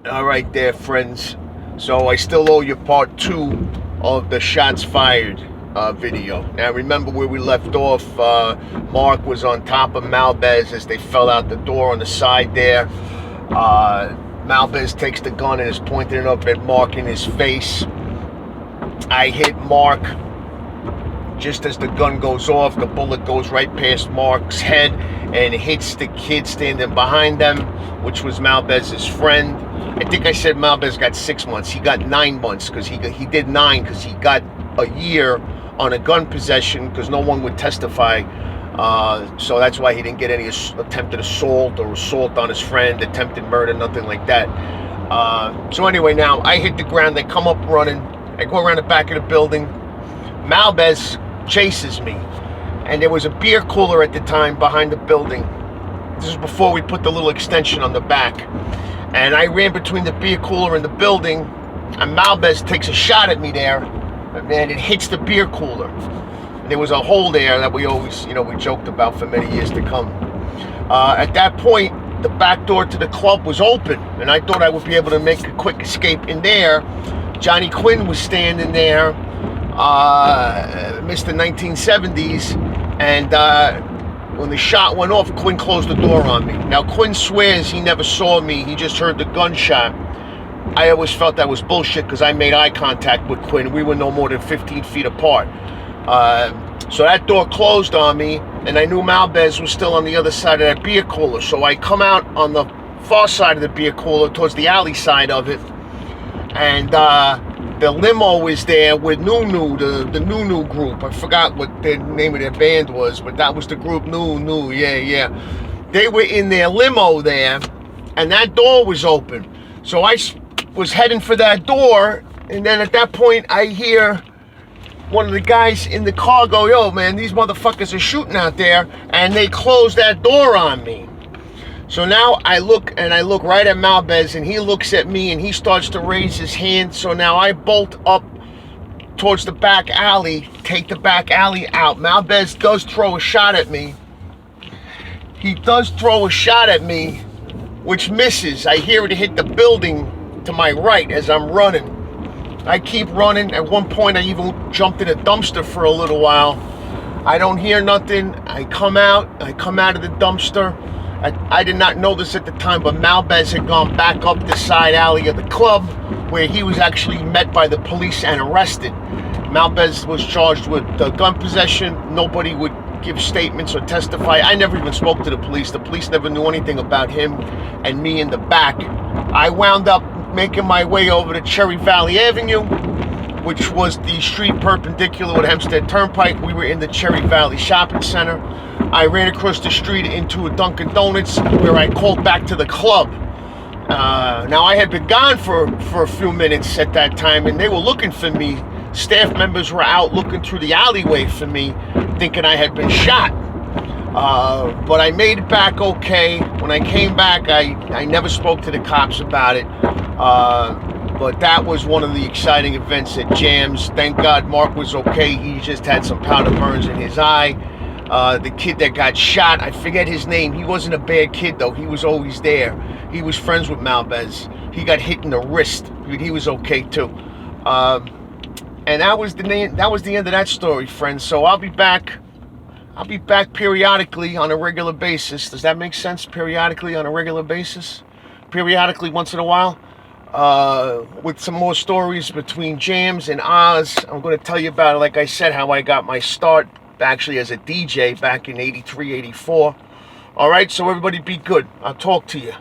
All right there, friends. So I still owe you part 2 of the shots fired video. Now remember where we left off. Mark was on top of Malbez as they fell out the door on the side there. Malbez takes the gun and is pointing it up at Mark in his face. I hit Mark. Just as the gun goes off, the bullet goes right past Mark's head and hits the kid standing behind them, which was Malbez's friend. I think I said Malbez got 6 months. He got 9 months because he did 9 because he got a year on a gun possession because no one would testify. So that's why he didn't get any attempted assault or assault on his friend, attempted murder, nothing like that. So anyway, now I hit the ground. They come up running. I go around the back of the building. Malbez chases me, and there was a beer cooler at the time behind the building. This is before we put the little extension on the back, and I ran between the beer cooler and the building, and Malbez takes a shot at me there, and it hits the beer cooler. And there was a hole there that we always, we joked about for many years to come. At that point, the back door to the club was open, and I thought I would be able to make a quick escape in there. Johnny Quinn was standing there, Mr. 1970s, and when the shot went off, Quinn closed the door on me. Now, Quinn swears he never saw me, he just heard the gunshot. I always felt that was bullshit because I made eye contact with Quinn. We were no more than 15 feet apart. So that door closed on me, and I knew Malbez was still on the other side of that beer cooler. So I come out on the far side of the beer cooler, towards the alley side of it, and the limo was there with Nunu, the Nunu group. I forgot what the name of their band was, but that was the group Nunu, yeah. They were in their limo there, and that door was open. So I was heading for that door, and then at that point, I hear one of the guys in the car go, "Yo, man, these motherfuckers are shooting out there," and they closed that door on me. So now I look right at Malbez, and he looks at me, and he starts to raise his hand. So now I bolt up towards the back alley, take the back alley out. Malbez does throw a shot at me. He does throw a shot at me, which misses. I hear it hit the building to my right as I'm running. I keep running. At one point, I even jumped in a dumpster for a little while. I don't hear nothing. I come out of the dumpster. I did not know this at the time, but Malbez had gone back up the side alley of the club, where he was actually met by the police and arrested. Malbez was charged with gun possession. Nobody would give statements or testify. I never even spoke to the police. The police never knew anything about him and me in the back. I wound up making my way over to Cherry Valley Avenue, which was the street perpendicular with Hempstead Turnpike. We were in the Cherry Valley Shopping Center. I ran across the street into a Dunkin' Donuts, where I called back to the club. Now, I had been gone for a few minutes at that time, and they were looking for me. Staff members were out looking through the alleyway for me, thinking I had been shot. But I made it back okay. When I came back, I never spoke to the cops about it. But that was one of the exciting events at Jamz. Thank God Mark was okay. He just had some powder burns in his eye. The kid that got shot, I forget his name. He wasn't a bad kid, though. He was always there. He was friends with Malbez. He got hit in the wrist, but he was okay too. And that was the end of that story, friends. So I'll be back periodically on a regular basis. Does that make sense? Periodically on a regular basis? Periodically once in a while? With some more stories between Jamz and Oz. I'm going to tell you about, like I said, how I got my start actually as a DJ back in 83, 84. All right, so everybody be good. I'll talk to you.